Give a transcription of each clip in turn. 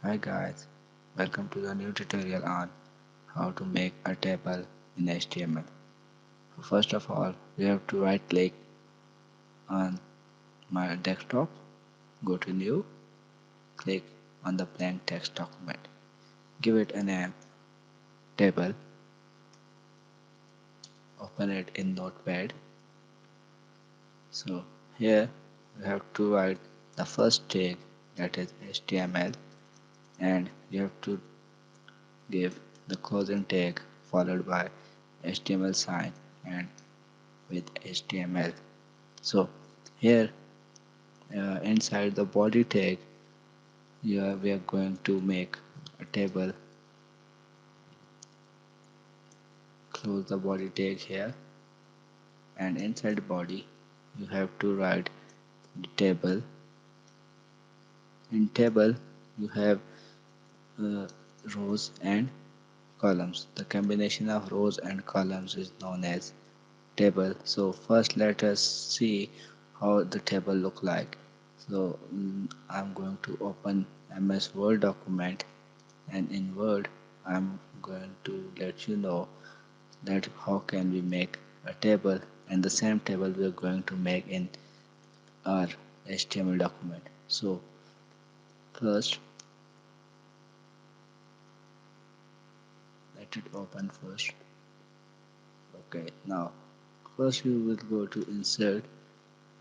Hi guys, welcome to the new tutorial on how to make a table in HTML. First of all, we have to right click on my desktop, go to new, click on the blank text document, give it a name table, open it in Notepad. So here we have to write the first tag, that is HTML, and you have to give the closing tag followed by HTML sign and with HTML. So here inside the body tag, we are going to make a table. Close the body tag here, and inside body you have to write the table. In table you have uh, rows and columns. The combination of rows and columns is known as table. So first let us see how the table look like. So I'm going to open MS Word document, and in Word I'm going to let you know that how can we make a table, and the same table we are going to make in our HTML document. So first let it open first. Okay, now first you will go to insert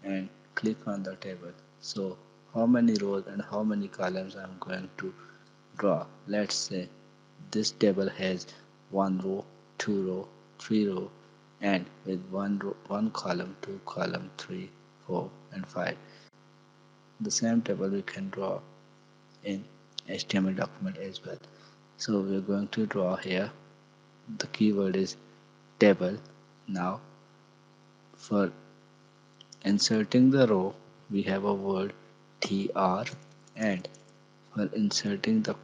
and click on the table. So how many rows and how many columns I'm going to draw. Let's say this table has one row, two row, three row, and with one row, one column, two column, three, four, and five. The same table we can draw in HTML document as well. So we're going to draw here. The keyword is table. Now for inserting the row, we have a word tr, and for inserting the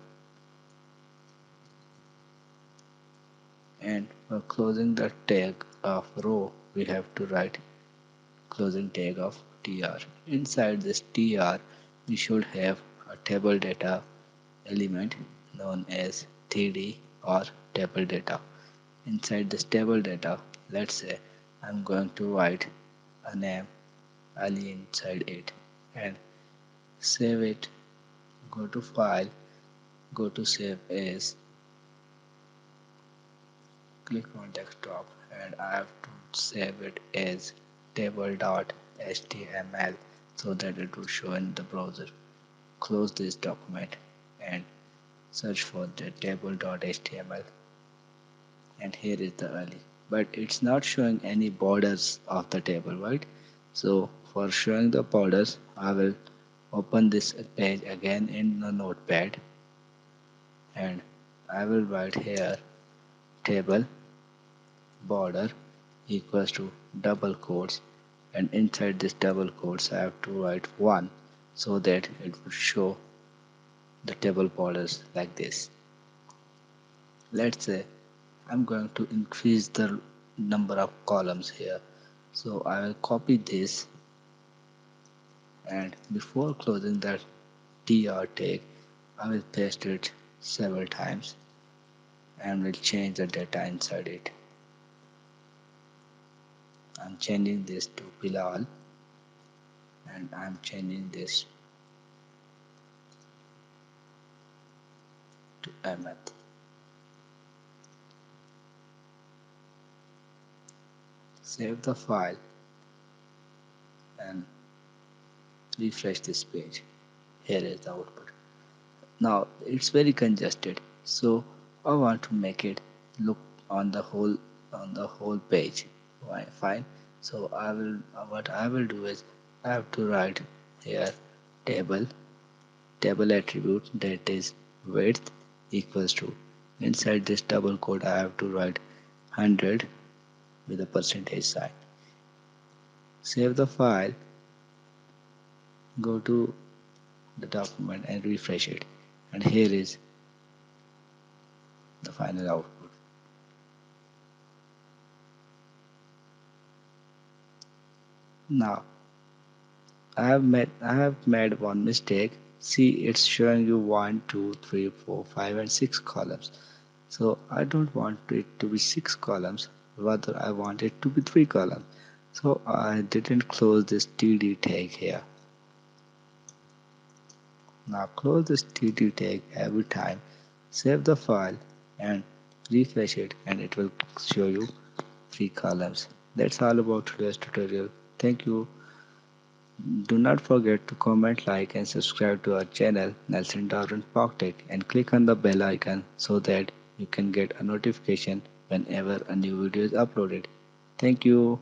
and for closing the tag of row, we have to write closing tag of tr. Inside this tr, we should have a table data element known as td or table data. Inside this table data, let's say I'm going to write a name Ali inside it and save it. Go to file, go to save as, click on desktop, and I have to save it as table.html so that it will show in the browser. Close this document and search for the table.html, and here is the early, but it's not showing any borders of the table, right? So for showing the borders, I will open this page again in the notepad, and I will write here table border equals to double quotes, and inside this double quotes I have to write 1 so that it will show the table borders like this. Let's say I'm going to increase the number of columns here, so I will copy this, and before closing the tr tag I will paste it several times and will change the data inside it. I'm changing this to Bilal, and I'm changing this to Ahmed. Save the file and refresh this page. Here is the output. Now it's very congested, so I want to make it look on the whole page. Fine. So I will what I will do is I have to write here table attribute, that is width equals to, inside this double quote I have to write 100 with a percentage sign. Save the file, go to the document and refresh it, and here is the final output. Now I have made one mistake. See, it's showing you one, 2, 3, 4, 5, and 6 columns. So I don't want it to be 6 columns, rather I want it to be 3 columns. So I didn't close this td tag here. Now close this td tag every time, save the file and refresh it, and it will show you 3 columns. That's all about today's tutorial. Thank you. Do not forget to comment, like, and subscribe to our channel Nelson Darwin PogTech, and click on the bell icon so that you can get a notification whenever a new video is uploaded. Thank you.